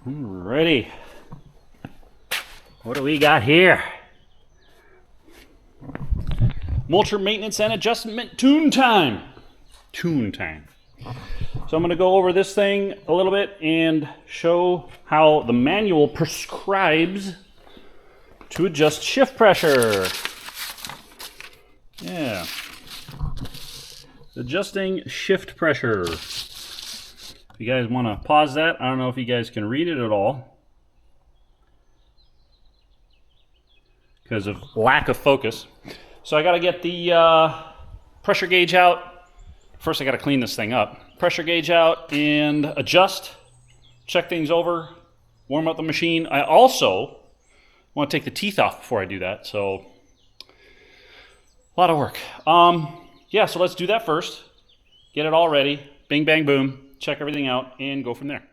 Alrighty. What do we got here? Mulcher maintenance and adjustment tune time. Tune time. So I'm going to go over this thing a little bit and show how the manual prescribes to adjust shift pressure. Yeah. Adjusting shift pressure. If you guys want to pause that, I don't know if you guys can read it at all because of lack of focus. So I got to get the pressure gauge out. First I got to clean this thing up. Pressure gauge out and adjust, check things over, warm up the machine. I also want to take the teeth off before I do that, so a lot of work. Yeah, so let's do that first. Get it all ready, bing, bang, boom, check everything out, and go from there.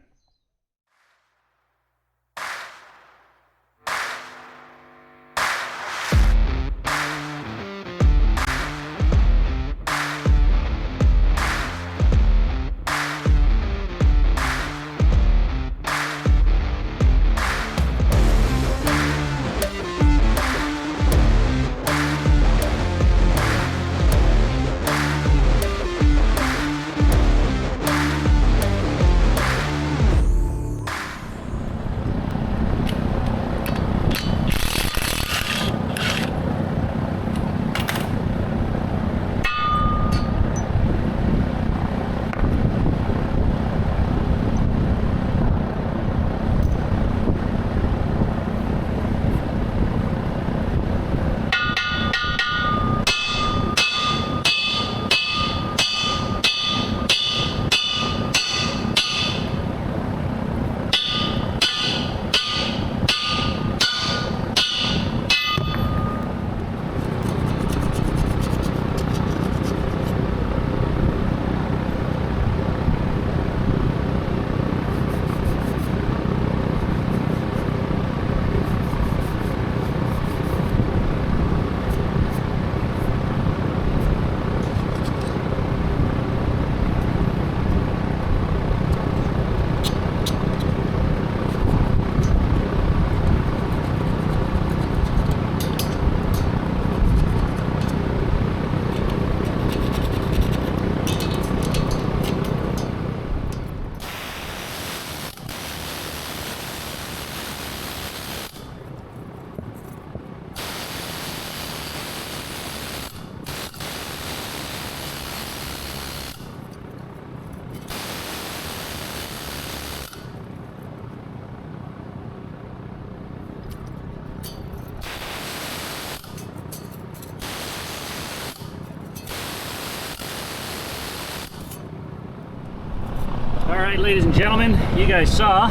Alright, ladies and gentlemen, you guys saw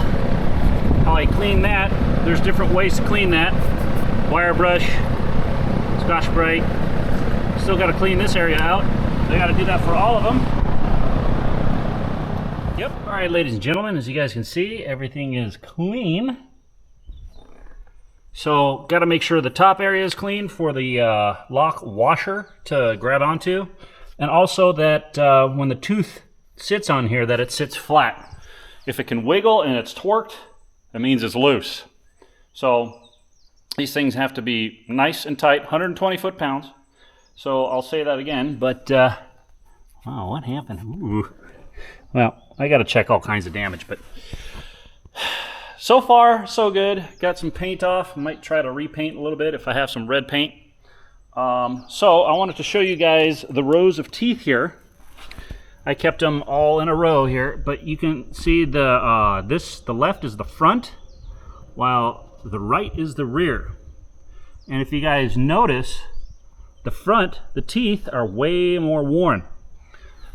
how I cleaned that. There's different ways to clean that. Wire brush, Scotch Brite. Still got to clean this area out. I got to do that for all of them. Yep. Alright, ladies and gentlemen, as you guys can see, everything is clean. So, got to make sure the top area is clean for the lock washer to grab onto. And also that when the tooth sits on here, that it sits flat. If it can wiggle and it's torqued, that means it's loose. So these things have to be nice and tight, 120 foot-pounds. So I'll say that again, but wow, what happened? Ooh. Well, I got to check all kinds of damage, but so far so good. Got some paint off. Might try to repaint a little bit if I have some red paint. So I wanted to show you guys the rows of teeth here. I kept them all in a row here, but you can see the left is the front, while the right is the rear. And if you guys notice, the front, the teeth are way more worn.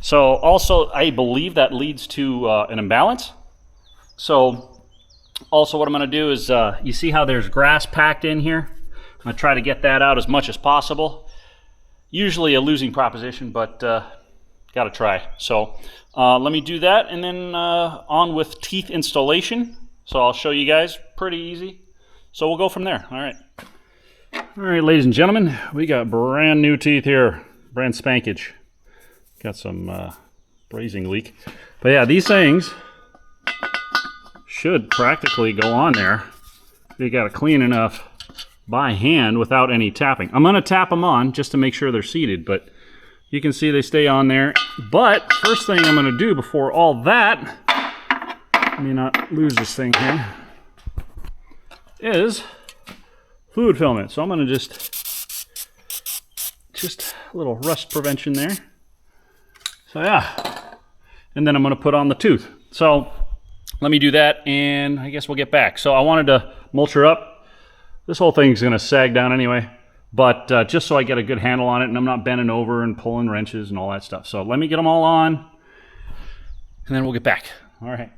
So also, I believe that leads to an imbalance. So also what I'm going to do is, you see how there's grass packed in here? I'm going to try to get that out as much as possible. Usually a losing proposition, but got to try. So let me do that, and then on with teeth installation. So I'll show you guys, pretty easy. So we'll go from there. All right. All right, ladies and gentlemen, we got brand new teeth here, brand spankage. Got some brazing leak. But yeah, these things should practically go on there. You got to clean enough by hand without any tapping. I'm going to tap them on just to make sure they're seated, but you can see they stay on there. But first thing I'm going to do before all that, let me not lose this thing here, is fluid filament. So I'm going to just a little rust prevention there. So yeah, and then I'm going to put on the tooth. So let me do that, and I guess we'll get back. So I wanted to mulch her up. This whole thing's going to sag down anyway, but just so I get a good handle on it and I'm not bending over and pulling wrenches and all that stuff. So let me get them all on, and then we'll get back. All right.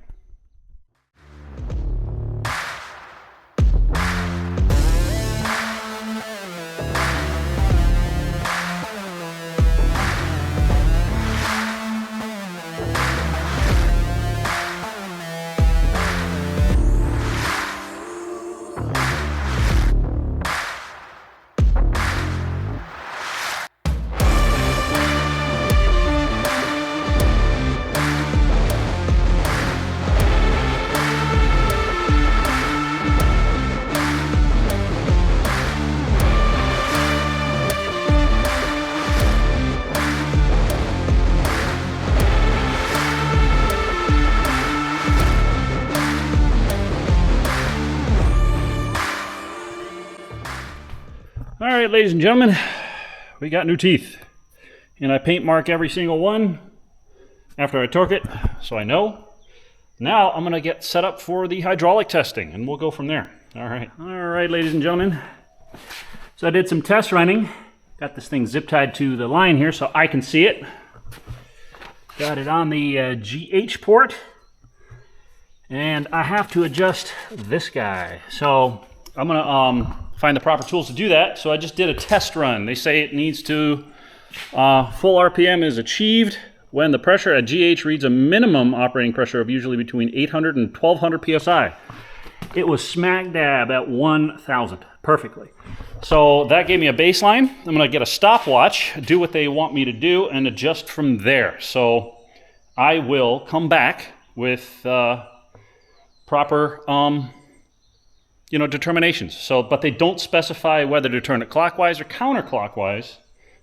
All right, ladies and gentlemen, we got new teeth, and I paint mark every single one after I torque it, so I know. Now I'm gonna get set up for the hydraulic testing, and we'll go from there. All right, ladies and gentlemen. So I did some test running. Got this thing zip tied to the line here so I can see it. Got it on the GH port, and I have to adjust this guy. So I'm gonna find the proper tools to do that. So I just did a test run. They say it needs to, full RPM is achieved when the pressure at GH reads a minimum operating pressure of usually between 800 and 1200 PSI. It was smack dab at 1000, perfectly. So that gave me a baseline. I'm gonna get a stopwatch, do what they want me to do, and adjust from there. So I will come back with proper determinations. So, but they don't specify whether to turn it clockwise or counterclockwise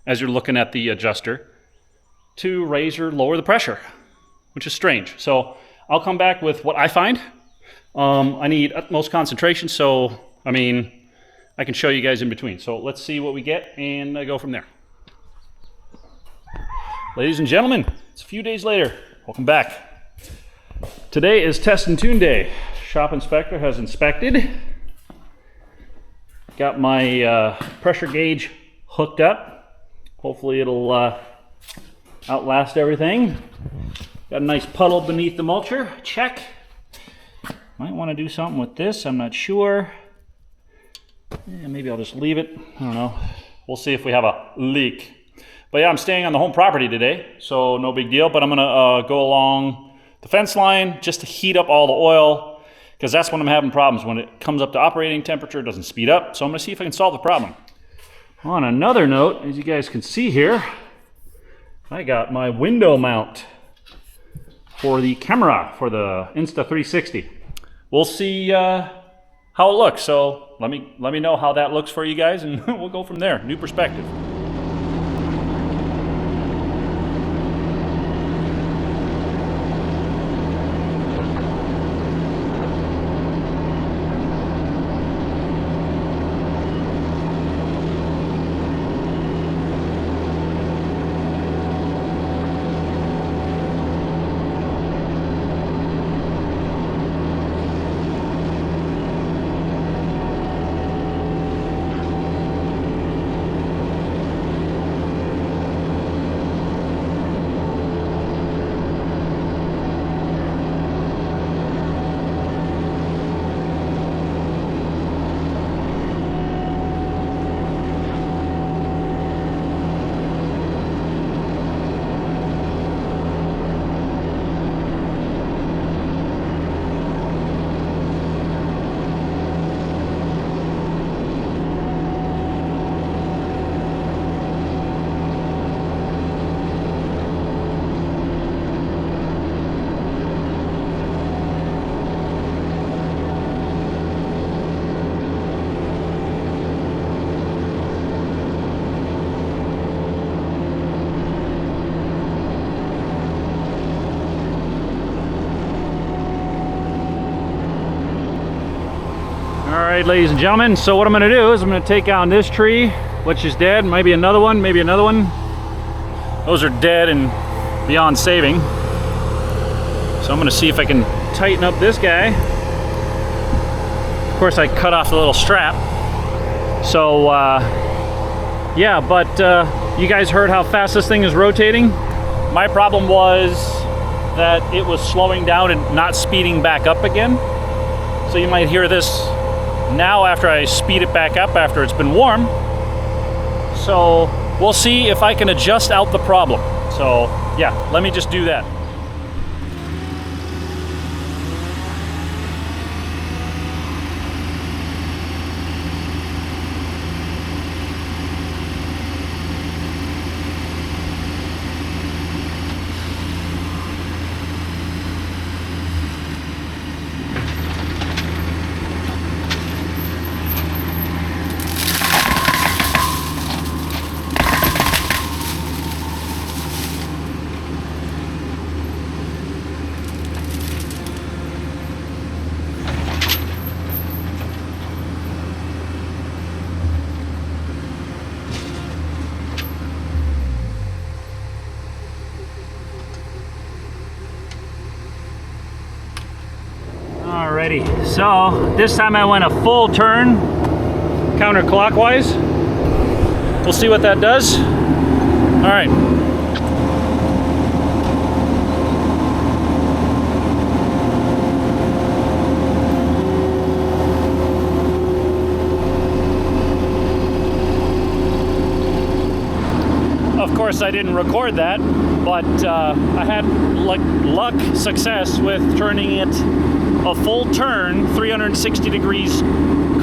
as you're looking at the adjuster to raise or lower the pressure, which is strange. So I'll come back with what I find. I need utmost concentration, so I can show you guys in between. So let's see what we get and go from there. Ladies and gentlemen, it's a few days later. Welcome back. Today is test and tune day. Shop inspector has inspected. Got my pressure gauge hooked up. Hopefully it'll outlast everything. Got a nice puddle beneath the mulcher. Check. Might want to do something with this. I'm not sure. Yeah, maybe I'll just leave it. I don't know. We'll see if we have a leak. But yeah, I'm staying on the home property today, so no big deal. But I'm gonna go along the fence line just to heat up all the oil, because that's when I'm having problems. When it comes up to operating temperature, it doesn't speed up. So I'm gonna see if I can solve the problem. On another note, as you guys can see here, I got my window mount for the camera for the Insta360. We'll see how it looks. So let me know how that looks for you guys, and we'll go from there. New perspective. right, ladies and gentlemen, so what I'm going to do is I'm going to take down this tree, which is dead, maybe another one, maybe another one. Those are dead and beyond saving. So I'm going to see if I can tighten up this guy. Of course, I cut off the little strap. So, yeah, but you guys heard how fast this thing is rotating. My problem was that it was slowing down and not speeding back up again. So you might hear this now after I speed it back up after it's been warm. So we'll see if I can adjust out the problem. So yeah, let me just do that. Alrighty, so this time I went a full turn counterclockwise. We'll see what that does. All right. Of course, I didn't record that, but I had success with turning it a full turn 360 degrees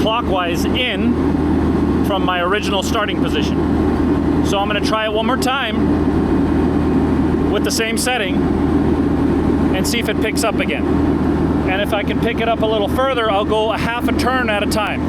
clockwise in from my original starting position. So I'm going to try it one more time with the same setting and see if it picks up again. And if I can pick it up a little further, I'll go a half a turn at a time.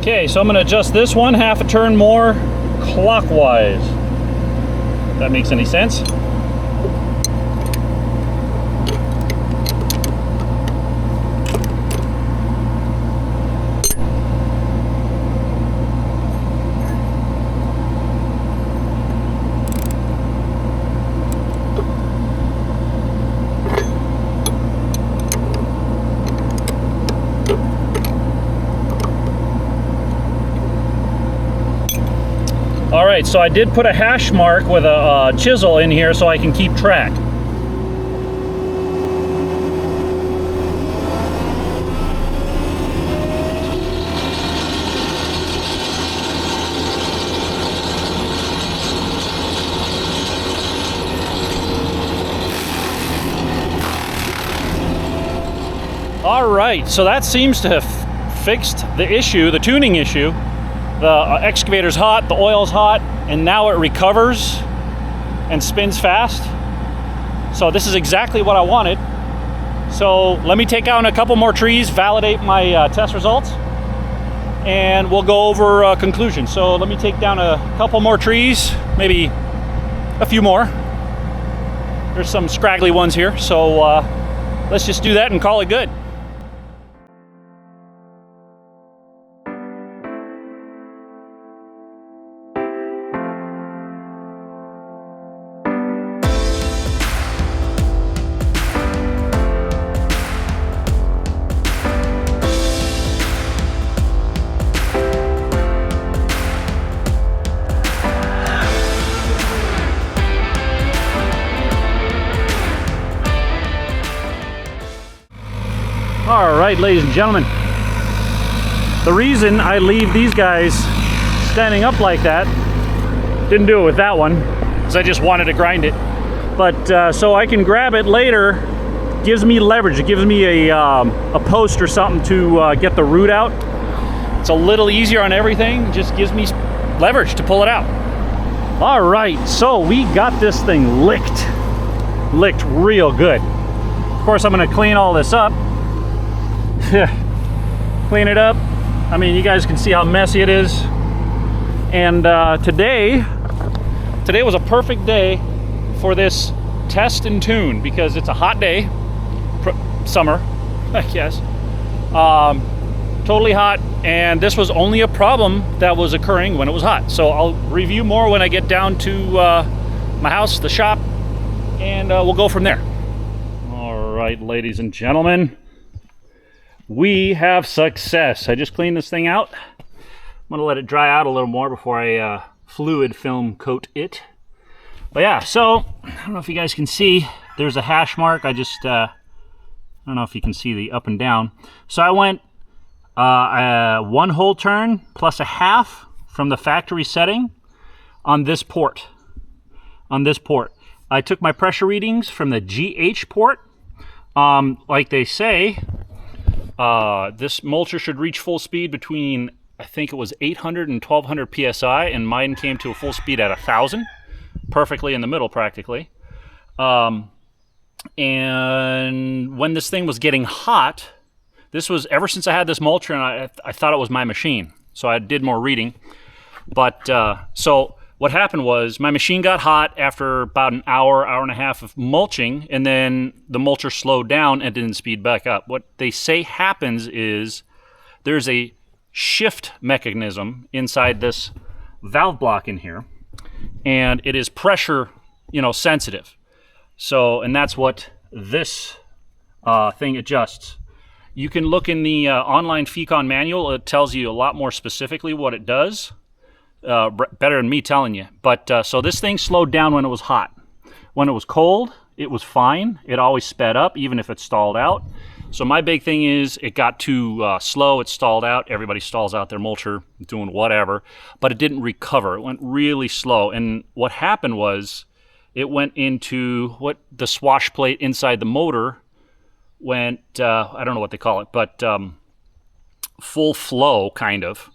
Okay, so I'm going to adjust this one half a turn more clockwise. If that makes any sense. All right, so I did put a hash mark with a chisel in here so I can keep track. All right, so that seems to have fixed the issue, the tuning issue. The excavator's hot, the oil's hot, and now it recovers and spins fast. So this is exactly what I wanted. So let me take out a couple more trees, validate my test results, and we'll go over conclusions. So let me take down a couple more trees, maybe a few more. There's some scraggly ones here, so let's just do that and call it good. All right, ladies and gentlemen, the reason I leave these guys standing up like that, didn't do it with that one, is I just wanted to grind it. But so I can grab it later, gives me leverage. It gives me a post or something to get the root out. It's a little easier on everything, just gives me leverage to pull it out. All right, so we got this thing licked real good. Of course, I'm gonna clean all this up. Clean it up. I mean, you guys can see how messy it is. And today was a perfect day for this test and tune because it's a hot day, summer, I guess. Totally hot, and this was only a problem that was occurring when it was hot. So I'll review more when I get down to my house, the shop, and we'll go from there. All right, ladies and gentlemen, we have success. I just cleaned this thing out. I'm gonna let it dry out a little more before I fluid film coat it. But yeah, so I don't know if you guys can see, there's a hash mark. I don't know if you can see the up and down. So I went 1 whole turn plus a half from the factory setting on this port. I took my pressure readings from the GH port. Like they say, this mulcher should reach full speed between, I think it was 800 and 1200 psi, and mine came to a full speed at 1000, perfectly in the middle practically. And when this thing was getting hot, this was ever since I had this mulcher, and I thought it was my machine, so I did more reading. But so what happened was my machine got hot after about an hour and a half of mulching, and then the mulcher slowed down and didn't speed back up. What they say happens is there's a shift mechanism inside this valve block in here, and it is pressure, sensitive. So, and that's what this thing adjusts. You can look in the online Fecon manual. It tells you a lot more specifically what it does. Better than me telling you. But so this thing slowed down when it was hot. When it was cold, it was fine. It always sped up, even if it stalled out. So my big thing is it got too slow. It stalled out. Everybody stalls out their mulcher, doing whatever. But it didn't recover. It went really slow. And what happened was it went into what the swash plate inside the motor went, I don't know what they call it, but full flow, kind of.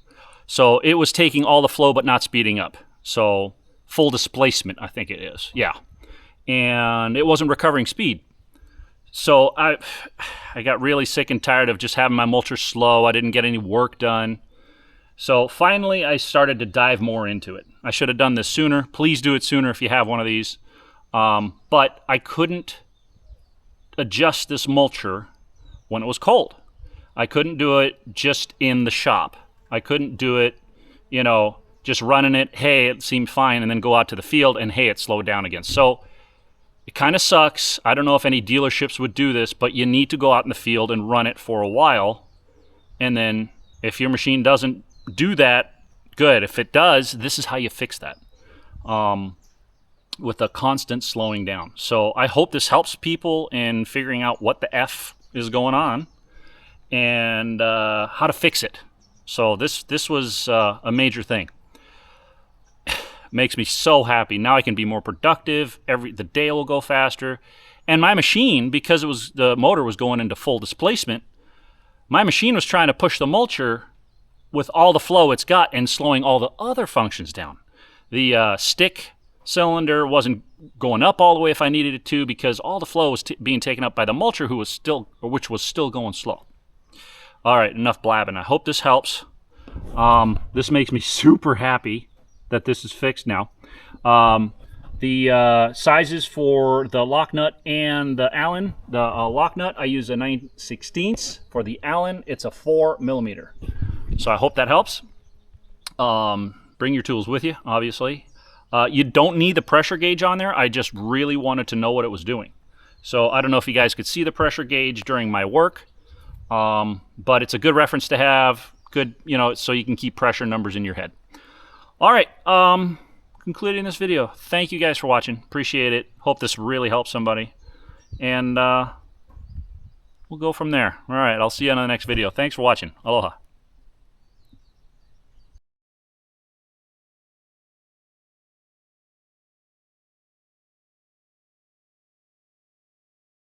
So it was taking all the flow but not speeding up. So full displacement, I think it is. Yeah. And it wasn't recovering speed. So I got really sick and tired of just having my mulcher slow. I didn't get any work done. So finally I started to dive more into it. I should have done this sooner. Please do it sooner if you have one of these. But I couldn't adjust this mulcher when it was cold. I couldn't do it just in the shop. I couldn't do it, just running it, hey, it seemed fine, and then go out to the field and hey, it slowed down again. So it kind of sucks. I don't know if any dealerships would do this, but you need to go out in the field and run it for a while. And then if your machine doesn't do that, good. If it does, this is how you fix that. With a constant slowing down. So I hope this helps people in figuring out what the F is going on and how to fix it. So this was a major thing. Makes me so happy. Now I can be more productive. The day will go faster. And my machine, because the motor was going into full displacement, my machine was trying to push the mulcher with all the flow it's got and slowing all the other functions down. The stick cylinder wasn't going up all the way if I needed it to, because all the flow was being taken up by the mulcher, which was still going slow. All right, enough blabbing. I hope this helps. This makes me super happy that this is fixed now. The sizes for the lock nut and the Allen, the lock nut, I use a 9/16. For the Allen, it's a 4mm. So I hope that helps. Bring your tools with you, obviously. You don't need the pressure gauge on there. I just really wanted to know what it was doing. So I don't know if you guys could see the pressure gauge during my work, but it's a good reference to have. Good, so you can keep pressure numbers in your head. All right, concluding this video. Thank you guys for watching. Appreciate it. Hope this really helps somebody. And we'll go from there. All right, I'll see you on the next video. Thanks for watching. Aloha.